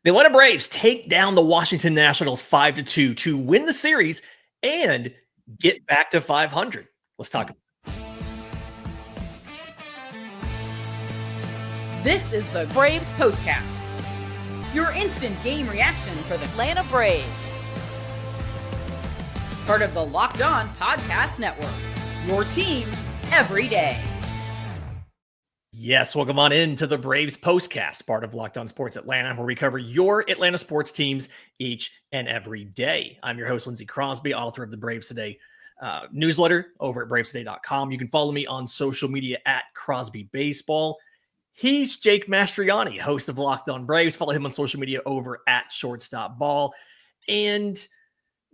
The Atlanta Braves take down the Washington Nationals 5-2 to win the series and get back to 500. Let's talk. This is the Braves Postcast, your instant game reaction for the Atlanta Braves. Part of the Locked On Podcast Network, your team every day. Yes, welcome on into the Braves Postcast, part of Locked On Sports Atlanta, where we cover your Atlanta sports teams each and every day. I'm your host, Lindsay Crosby, author of the Braves Today newsletter over at bravestoday.com. You can follow me on social media at Crosby Baseball. He's Jake Mastroianni, host of Locked On Braves. Follow him on social media over at Shortstop Ball. And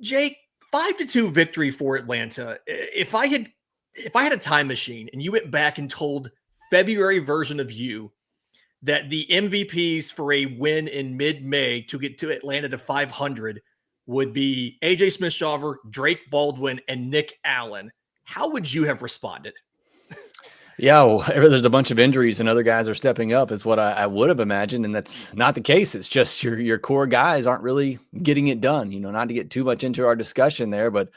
Jake, 5-2 victory for Atlanta. If I had a time machine and you went back and told February version of you that the MVPs for a win in mid-May to get to Atlanta to 500 would be AJ Smith-Shawver, Drake Baldwin, and Nick Allen, how would you have responded? Yeah, well, there's a bunch of injuries and other guys are stepping up is what I would have imagined. And that's not the case. It's just your core guys aren't really getting it done, not to get too much into our discussion there, but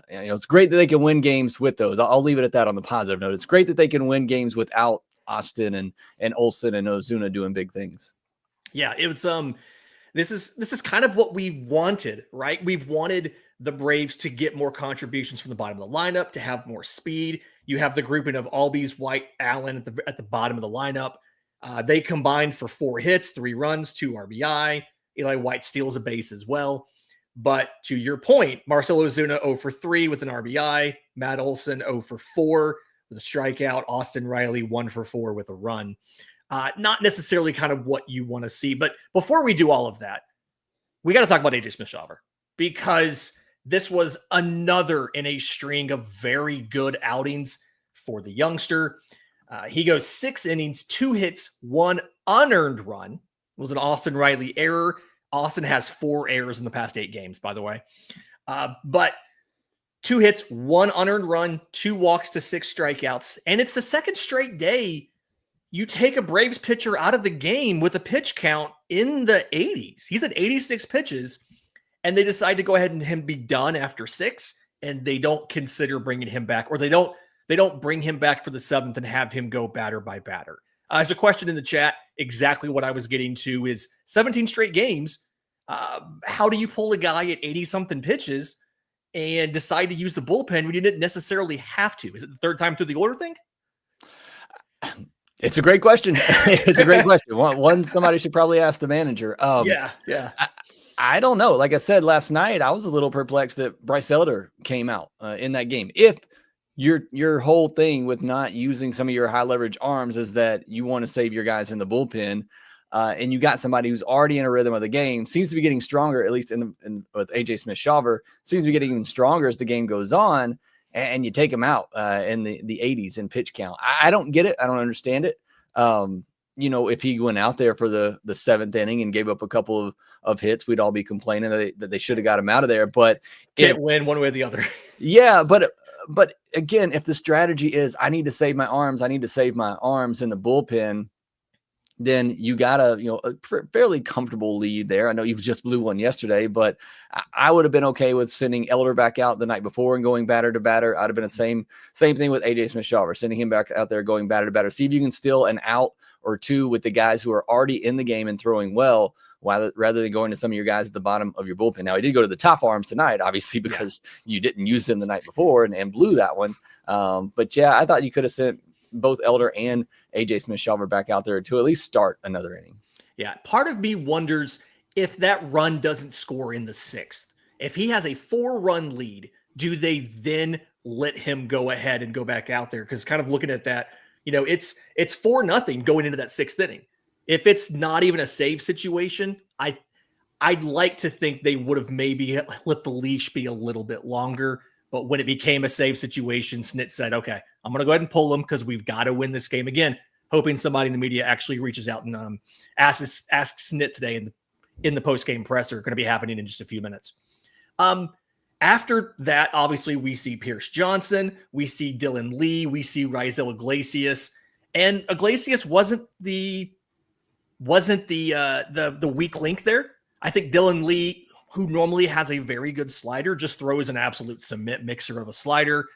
it's great that they can win games with those. I'll leave it at that on the positive note. It's great that they can win games without Austin and Olsen and Ozuna doing big things. Yeah, it was, this is kind of what we wanted, right? We've wanted the Braves to get more contributions from the bottom of the lineup, to have more speed. You have the grouping of Albies, White, Allen at the bottom of the lineup. They combined for 4 hits, 3 runs, 2 RBI. Eli White steals a base as well. But to your point, Marcell Ozuna 0 for 3 with an RBI. Matt Olson 0 for 4 with a strikeout. Austin Riley 1 for 4 with a run. Not necessarily kind of what you want to see. But before we do all of that, we got to talk about AJ Smith-Shawver, because this was another in a string of very good outings for the youngster. He goes 6 innings, 2 hits, 1 unearned run. It was an Austin Riley error. Austin has 4 errors in the past 8 games, by the way. But 2 hits, 1 unearned run, 2 walks to 6 strikeouts. And it's the second straight day you take a Braves pitcher out of the game with a pitch count in the 80s. He's at 86 pitches. And they decide to go ahead and him be done after 6, and they don't consider bringing him back, or they don't bring him back for the 7th and have him go batter by batter. There's a question in the chat. Exactly what I was getting to is 17 straight games. How do you pull a guy at 80-something pitches and decide to use the bullpen when you didn't necessarily have to? Is it the 3rd time through the order thing? It's a great question. It's a great question. One somebody should probably ask the manager. Yeah. I don't know. Like I said last night, I was a little perplexed that Bryce Elder came out in that game. If your whole thing with not using some of your high leverage arms is that you want to save your guys in the bullpen, and you got somebody who's already in a rhythm of the game, seems to be getting stronger, at least with AJ Smith-Shawver, seems to be getting even stronger as the game goes on, and you take him out in the 80s in pitch count. I don't get it. I don't understand it. If he went out there for the 7th inning and gave up a couple of hits, we'd all be complaining that they should have got him out of there. But can't win one way or the other. Yeah, but again, if the strategy is I need to save my arms in the bullpen, then you got a fairly comfortable lead there. I know you just blew one yesterday, but I would have been okay with sending Elder back out the night before and going batter to batter. I'd have been the same thing with AJ Smith-Shawver, sending him back out there, going batter to batter. See if you can steal an out or 2 with the guys who are already in the game and throwing well, rather than going to some of your guys at the bottom of your bullpen. Now, he did go to the top arms tonight, obviously, because you didn't use them the night before and blew that one. But yeah, I thought you could have sent both Elder and AJ Smith-Shawver back out there to at least start another inning. Yeah, part of me wonders if that run doesn't score in the 6th. If he has a 4-run lead, do they then let him go ahead and go back out there? Because kind of looking at that, it's 4-0 going into that 6th inning. If it's not even a save situation, I'd like to think they would have maybe let the leash be a little bit longer. But when it became a save situation, Snit said, okay, I'm going to go ahead and pull him because we've got to win this game again, hoping somebody in the media actually reaches out and asks Snit today in the post-game presser. Going to be happening in just a few minutes. After that, obviously, we see Pierce Johnson, we see Dylan Lee, we see Raisel Iglesias, and Iglesias wasn't the wasn't the weak link there. I think Dylan Lee, who normally has a very good slider, just throws an absolute cement mixer of a slider.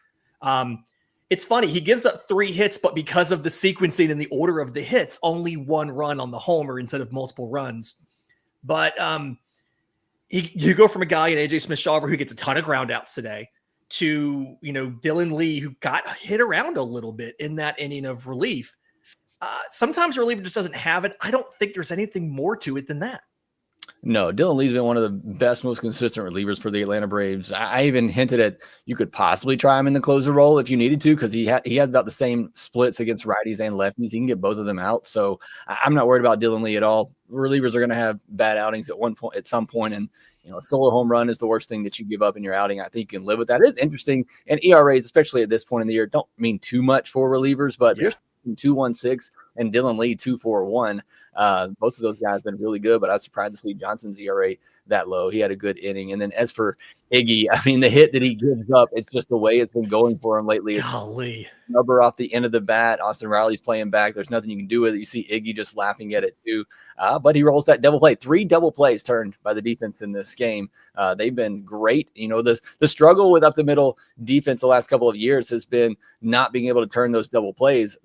It's funny. He gives up 3 hits, but because of the sequencing and the order of the hits, only 1 run on the homer instead of multiple runs. But you go from a guy in AJ Smith-Shawver who gets a ton of ground outs today to, Dylan Lee, who got hit around a little bit in that inning of relief. Sometimes a reliever just doesn't have it. I don't think there's anything more to it than that. No, Dylan Lee's been one of the best, most consistent relievers for the Atlanta Braves. I even hinted at you could possibly try him in the closer role if you needed to, because he has about the same splits against righties and lefties. He can get both of them out. So I'm not worried about Dylan Lee at all. Relievers are going to have bad outings at some point, and a solo home run is the worst thing that you give up in your outing. I think you can live with that. It's interesting, and ERAs, especially at this point in the year, don't mean too much for relievers, but here's 2.16 and Dylan Lee 2.41. Both of those guys have been really good, but I was surprised to see Johnson's ERA that low. He had a good inning. And then as for Iggy, I mean, the hit that he gives up, it's just the way it's been going for him lately. It's rubber off the end of the bat. Austin Riley's playing back. There's nothing you can do with it. You see Iggy just laughing at it too. But he rolls that double play. 3 double plays turned by the defense in this game. They've been great. The struggle with up the middle defense the last couple of years has been not being able to turn those double plays,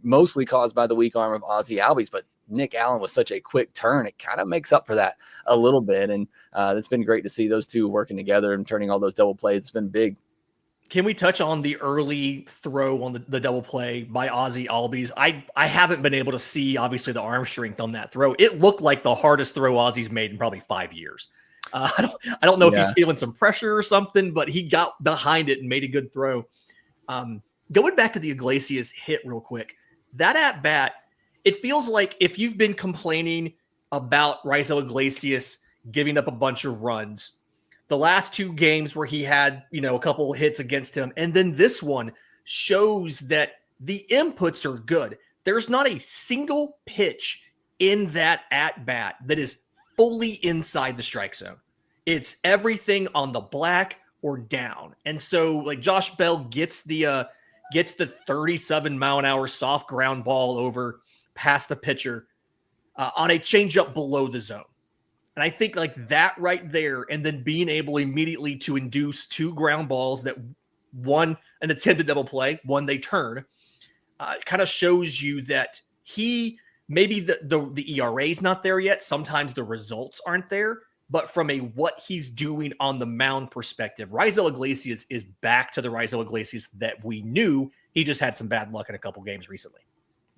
mostly caused by the weak arm of Ozzie Albies. But Nick Allen was such a quick turn. It kind of makes up for that a little bit. And it's been great to see those two working together and turning all those double plays. It's been big. Can we touch on the early throw on the double play by Ozzie Albies? I haven't been able to see, obviously, the arm strength on that throw. It looked like the hardest throw Ozzie's made in probably 5 years. I don't know if he's feeling some pressure or something, but he got behind it and made a good throw. Going back to the Iglesias hit real quick, that at bat, it feels like if you've been complaining about Raisel Iglesias giving up a bunch of runs, the last 2 games where he had, a couple of hits against him, and then this one shows that the inputs are good. There's not a single pitch in that at bat that is fully inside the strike zone. It's everything on the black or down. And so like Josh Bell gets the 37-mile-an-hour soft ground ball over past the pitcher on a changeup below the zone. And I think like that right there, and then being able immediately to induce 2 ground balls that one, an attempted double play, one they turn, kind of shows you that he, maybe the ERA is not there yet. Sometimes the results aren't there, but from a what he's doing on the mound perspective, Raisel Iglesias is back to the Raisel Iglesias that we knew. He just had some bad luck in a couple games recently.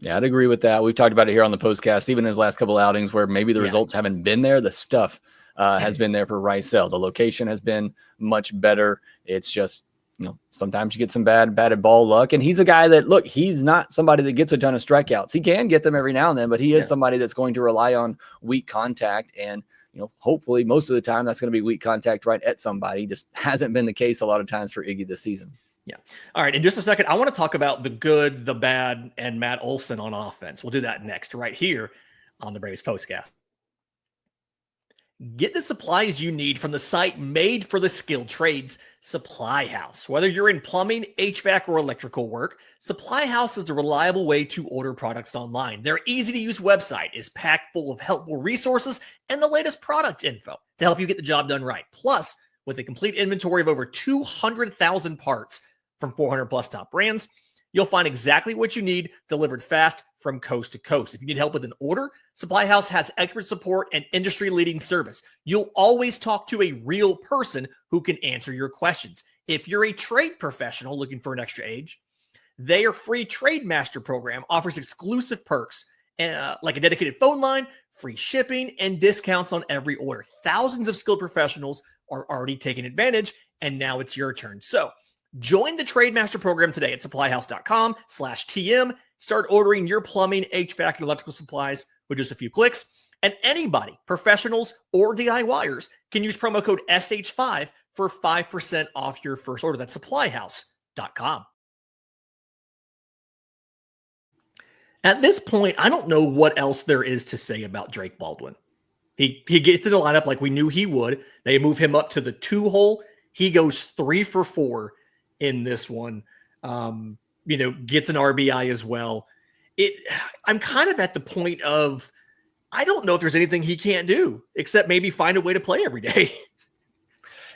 Yeah, I'd agree with that. We've talked about it here on the Postcast, even his last couple outings where maybe the results haven't been there. The stuff has been there for Raisel. The location has been much better. It's just, sometimes you get some bad ball luck. And he's a guy that, look, he's not somebody that gets a ton of strikeouts. He can get them every now and then, but he is somebody that's going to rely on weak contact. And, hopefully most of the time that's going to be weak contact right at somebody. Just hasn't been the case a lot of times for Iggy this season. Yeah. All right. In just a second, I want to talk about the good, the bad, and Matt Olsen on offense. We'll do that next, right here on the Braves Postcast. Get the supplies you need from the site made for the skilled trades, Supply House. Whether you're in plumbing, HVAC, or electrical work, Supply House is the reliable way to order products online. Their easy-to-use website is packed full of helpful resources and the latest product info to help you get the job done right. Plus, with a complete inventory of over 200,000 parts from 400 plus top brands, you'll find exactly what you need delivered fast from coast to coast. If you need help with an order, Supply House has expert support and industry-leading service. You'll always talk to a real person who can answer your questions. If you're a trade professional looking for an extra edge, their free Trade Master program offers exclusive perks like a dedicated phone line, free shipping, and discounts on every order. Thousands of skilled professionals are already taking advantage, and now it's your turn. So join the Trade Master program today at supplyhouse.com/TM. Start ordering your plumbing, HVAC, and electrical supplies with just a few clicks. And anybody, professionals or DIYers, can use promo code SH5 for 5% off your first order. That's supplyhouse.com. At this point, I don't know what else there is to say about Drake Baldwin. He gets in the lineup like we knew he would. They move him up to the 2 hole. He goes 3 for 4 in this one. Gets an RBI as well. I'm kind of at the point of I don't know if there's anything he can't do except maybe find a way to play every day.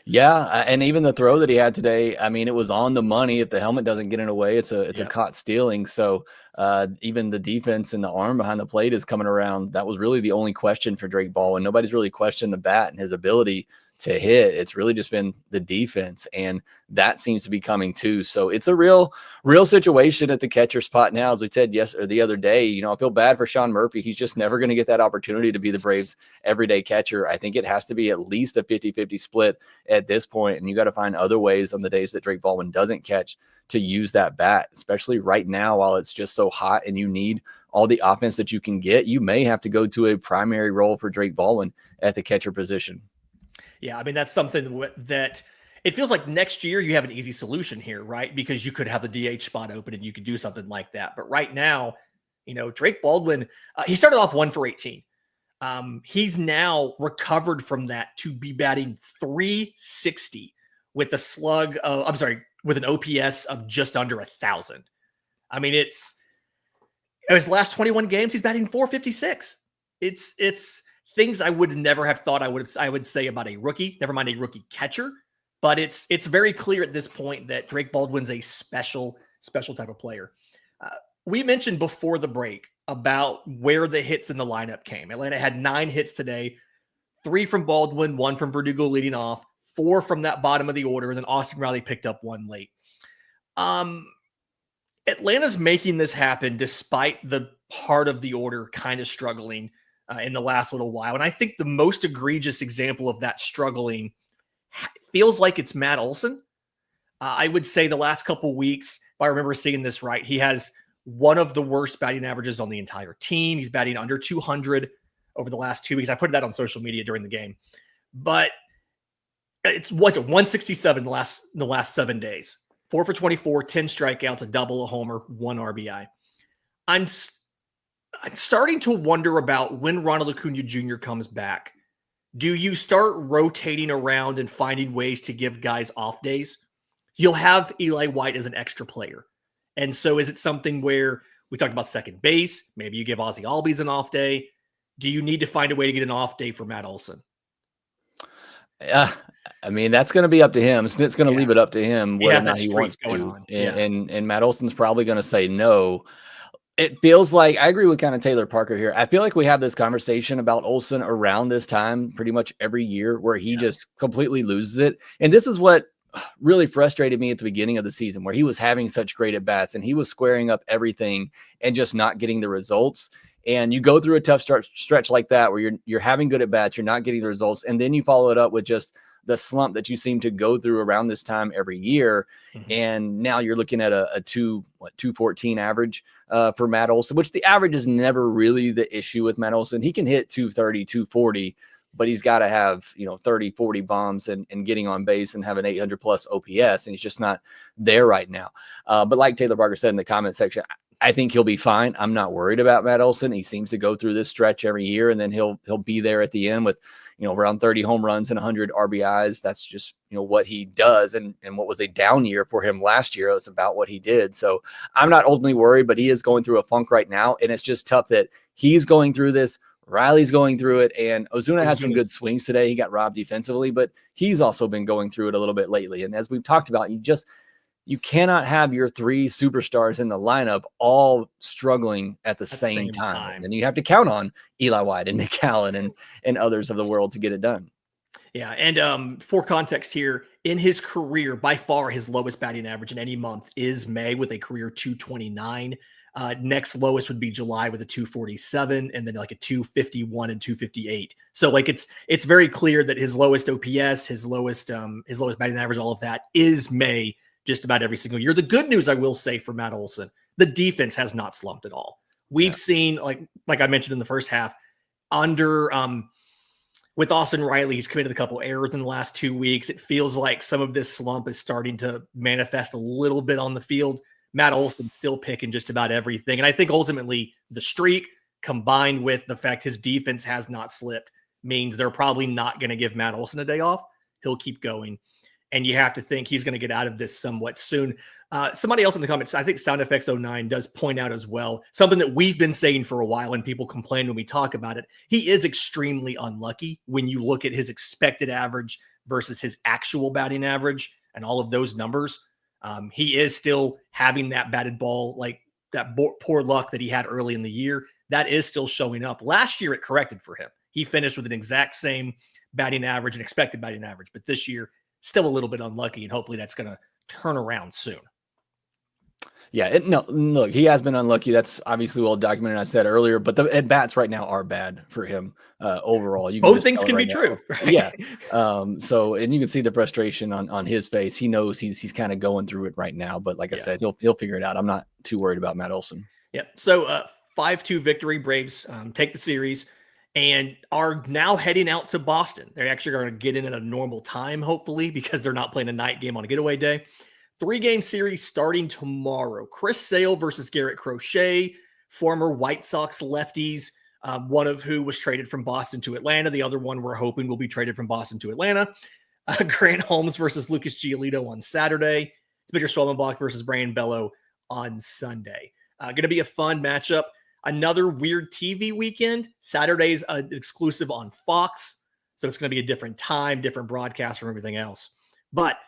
Yeah, and even the throw that he had today, I mean, it was on the money. If the helmet doesn't get in a way, it's a caught stealing. So even the defense and the arm behind the plate is coming around. That was really the only question for Drake Baldwin. Nobody's really questioned the bat and his ability to hit. It's really just been the defense, and that seems to be coming too. So it's a real situation at the catcher spot now. As we said the other day, I feel bad for Sean Murphy. He's just never going to get that opportunity to be the Braves' everyday catcher. I think it has to be at least a 50-50 split at this point, and you got to find other ways on the days that Drake Baldwin doesn't catch to use that bat, especially right now while it's just so hot and you need all the offense that you can get. You may have to go to a primary role for Drake Baldwin at the catcher position. Yeah, I mean, that's something that it feels like next year you have an easy solution here, right? Because you could have the DH spot open and you could do something like that. But right now, Drake Baldwin, he started off 1 for 18. He's now recovered from that to be batting .360 with a slug of, with an OPS of just under 1,000. I mean, it's his last 21 games, he's batting .456. It's things I would never have thought I would say about a rookie, never mind a rookie catcher. But it's very clear at this point that Drake Baldwin's a special type of player. We mentioned before the break about where the hits in the lineup came. Atlanta had 9 hits today, 3 from Baldwin, 1 from Verdugo leading off, 4 from that bottom of the order, and then Austin Riley picked up 1 late. Atlanta's making this happen despite the heart of the order kind of struggling in the last little while. And I think the most egregious example of that struggling feels like it's Matt Olsen. I would say the last couple weeks, if I remember seeing this right, he has one of the worst batting averages on the entire team. He's batting under 200 over the last 2 weeks. I put that on social media during the game. But it's 167 the last 7 days. 4 for 24, 10 strikeouts, a double, a homer, 1 RBI. I'm starting to wonder about when Ronald Acuna Jr. comes back. Do you start rotating around and finding ways to give guys off days? You'll have Eli White as an extra player. And so is it something where we talked about second base? Maybe you give Ozzie Albies an off day. Do you need to find a way to get an off day for Matt Olsen? I mean, that's going to be up to him. It's going to leave it up to him whether or not he wants to. And Matt Olsen's probably going to say no. It feels like I agree with kind of Taylor Parker here. I feel like we have this conversation about Olsen around this time pretty much every year where he just completely loses it. And this is what really frustrated me at the beginning of the season, where he was having such great at bats and he was squaring up everything and just not getting the results. And you go through a tough stretch like that where you're having good at bats, you're not getting the results, and then you follow it up with just the slump that you seem to go through around this time every year. Mm-hmm. And now you're looking at a 214 average for Matt Olsen, which the average is never really the issue with Matt Olsen. He can hit 230, 240, but he's got to have, 30, 40 bombs and getting on base and have an 800 plus OPS. And he's just not there right now. But like Taylor Parker said in the comment section, I think he'll be fine. I'm not worried about Matt Olsen. He seems to go through this stretch every year, and then he'll be there at the end with, around 30 home runs and 100 RBIs. That's just, what he does. And what was a down year for him last year. It's about what he did. So I'm not ultimately worried, but he is going through a funk right now. And it's just tough that he's going through this. Riley's going through it, and Ozuna had some good swings today. He got robbed defensively, but he's also been going through it a little bit lately. And as we've talked about, you cannot have your 3 superstars in the lineup all struggling at the same time. And you have to count on Eli White and Nick Allen and others of the world to get it done. Yeah. And for context here, in his career, by far his lowest batting average in any month is May with a career 229. Next lowest would be July with a 247, and then like a 251 and 258. So like it's very clear that his lowest OPS, his lowest batting average, all of that is May just about every single year. The good news, I will say, for Matt Olsen, the defense has not slumped at all. We've seen, like I mentioned in the first half, with Austin Riley, he's committed a couple errors in the last 2 weeks. It feels like some of this slump is starting to manifest a little bit on the field. Matt Olsen still picking just about everything. And I think ultimately the streak combined with the fact his defense has not slipped means they're probably not going to give Matt Olsen a day off. He'll keep going. and you have to think he's going to get out of this somewhat soon. Somebody else in the comments, I think Sound Effects 09 does point out as well, something that we've been saying for a while and people complain when we talk about it. He is extremely unlucky when you look at his expected average versus his actual batting average and all of those numbers. He is still having that batted ball, like that poor luck that he had early in the year. That is still showing up. Last year, it corrected for him. He finished with an exact same batting average and expected batting average, but this year, still a little bit unlucky, and hopefully that's going to turn around soon. Yeah, no, look, he has been unlucky. That's obviously well documented. I said earlier, but the at bats right now are bad for him overall. Both things can be true. Right? Yeah. So, and you can see the frustration on his face. He knows he's kind of going through it right now. But like I said, he'll figure it out. I'm not too worried about Matt Olsen. Yeah. So 5-2 victory. Braves take the series and are now heading out to Boston. They're actually going to get in at a normal time, hopefully, because they're not playing a night game on a getaway day. 3-game series starting tomorrow. Chris Sale versus Garrett Crochet, former White Sox lefties, one of who was traded from Boston to Atlanta. The other one we're hoping will be traded from Boston to Atlanta. Grant Holmes versus Lucas Giolito on Saturday. Spencer Schwellenbach versus Brian Bello on Sunday. Going to be a fun matchup. Another weird TV weekend. Saturday's an exclusive on Fox, so it's going to be a different time, different broadcast from everything else. But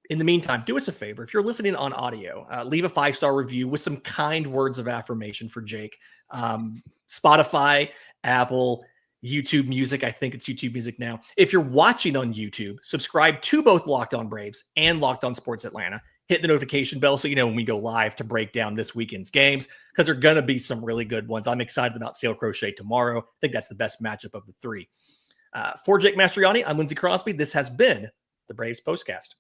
in the meantime, do us a favor. If you're listening on audio, leave a 5-star review with some kind words of affirmation for Jake. Spotify, Apple, YouTube Music. I think it's YouTube Music now. If you're watching on YouTube, subscribe to both Locked On Braves and Locked On Sports Atlanta. Hit the notification bell so you know when we go live to break down this weekend's games, because there are going to be some really good ones. I'm excited about Sale Crochet tomorrow. I think that's the best matchup of the three. For Jake Mastroianni, I'm Lindsay Crosby. This has been the Braves Postcast.